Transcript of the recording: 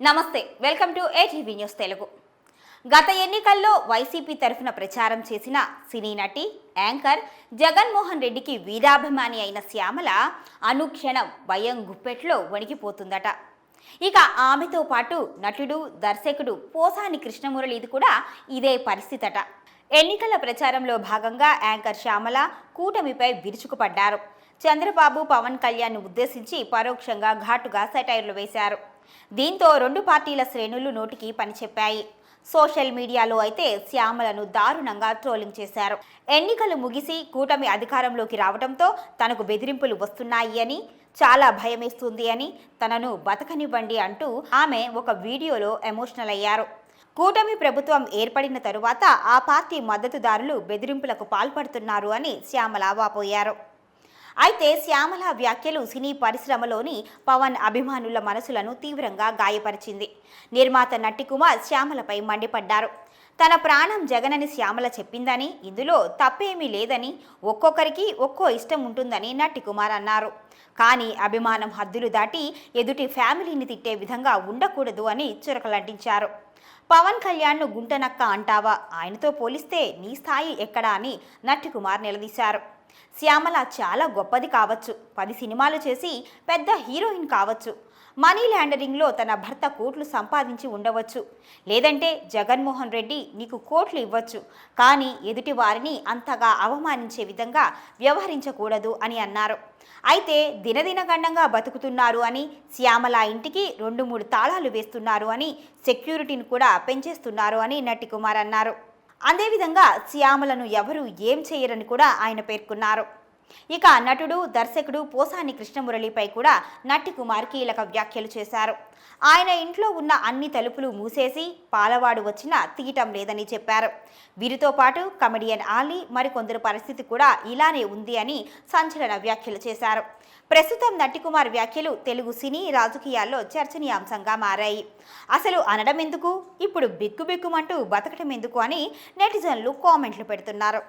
నమస్తే welcome to ATV news Telugu. గత ఎన్నికల్లో వైసీపీ తరఫున ప్రచారం చేసిన సినీ నటి యాంకర్ జగన్మోహన్ రెడ్డికి వీరాభిమాని అయిన శ్యామల అనుక్షణం భయం గుప్పెట్లో వణికిపోతుందట. ఇక ఆమెతో పాటు నటుడు దర్శకుడు పోసాని కృష్ణమురళిది కూడా ఇదే పరిస్థితి అట. ఎన్నికల ప్రచారంలో భాగంగా యాంకర్ శ్యామల కూటమిపై విరుచుకుపడ్డారు. చంద్రబాబు పవన్ కళ్యాణ్ను ఉద్దేశించి పరోక్షంగా ఘాటుగా సెటైర్లు వేశారు. దీంతో రెండు పార్టీల శ్రేణులు నోటికి పని చెప్పాయి. సోషల్ మీడియాలో అయితే శ్యామలను దారుణంగా ట్రోలింగ్ చేశారు. ఎన్నికలు ముగిసి కూటమి అధికారంలోకి రావడంతో తనకు బెదిరింపులు వస్తున్నాయి అని, చాలా భయమేస్తుంది అని, తనను బతకనివ్వండి అంటూ ఆమె ఒక వీడియోలో ఎమోషనల్ అయ్యారు. కూటమి ప్రభుత్వం ఏర్పడిన తరువాత ఆ పార్టీ మద్దతుదారులు బెదిరింపులకు పాల్పడుతున్నారు అని శ్యామల వాపోయారు. అయితే శ్యామల వ్యాఖ్యలు సినీ పరిశ్రమలోని పవన్ అభిమానుల మనసులను తీవ్రంగా గాయపరిచింది. నిర్మాత నట్టికుమార్ శ్యామలపై మండిపడ్డారు. తన ప్రాణం జగనని శ్యామల చెప్పిందని, ఇందులో తప్పేమీ లేదని, ఒక్కొక్కరికి ఒక్కో ఇష్టం ఉంటుందని నట్టికుమార్ అన్నారు. కానీ అభిమానం హద్దులు దాటి ఎదుటి ఫ్యామిలీని తిట్టే విధంగా ఉండకూడదు అని చురకలంటించారు. పవన్ కళ్యాణ్ను గుంటనక్క అంటావా, ఆయనతో పోలిస్తే నీ స్థాయి ఎక్కడా అని నట్టికుమార్ నిలదీశారు. శ్యామల చాలా గొప్పది కావచ్చు, 10 సినిమాలు చేసి పెద్ద హీరోయిన్ కావచ్చు, మనీ ల్యాండరింగ్లో తన భర్త కోట్లు సంపాదించి ఉండవచ్చు, లేదంటే జగన్మోహన్ రెడ్డి నీకు కోట్లు ఇవ్వచ్చు, కానీ ఎదుటి వారిని అంతగా అవమానించే విధంగా వ్యవహరించకూడదు అని అన్నారు. అయితే దినదినగండంగా బతుకుతున్నారు అని, శ్యామల ఇంటికి 2-3 తాళాలు వేస్తున్నారు అని, సెక్యూరిటీని కూడా పెంచేస్తున్నారు అని నట్టికుమార్ అన్నారు. అదేవిధంగా శ్యామలను ఎవరూ ఏం చేయరని కూడా ఆయన పేర్కొన్నారు. ఇక నటుడు దర్శకుడు పోసాని కృష్ణమురళిపై కూడా నట్టికుమార్ కీలక వ్యాఖ్యలు చేశారు. ఆయన ఇంట్లో ఉన్న అన్ని తలుపులు మూసేసి పాలవాడు వచ్చినా తీయటం లేదని చెప్పారు. వీరితో పాటు కమెడియన్ ఆలీ మరికొందరు పరిస్థితి కూడా ఇలానే ఉంది అని సంచలన వ్యాఖ్యలు చేశారు. ప్రస్తుతం నట్టికుమార్ వ్యాఖ్యలు తెలుగు సినీ రాజకీయాల్లో చర్చనీయాంశంగా మారాయి. అసలు అనడం ఎందుకు, ఇప్పుడు బిక్కుబిక్కుమంటూ బతకటం ఎందుకు అని నెటిజన్లు కామెంట్లు పెడుతున్నారు.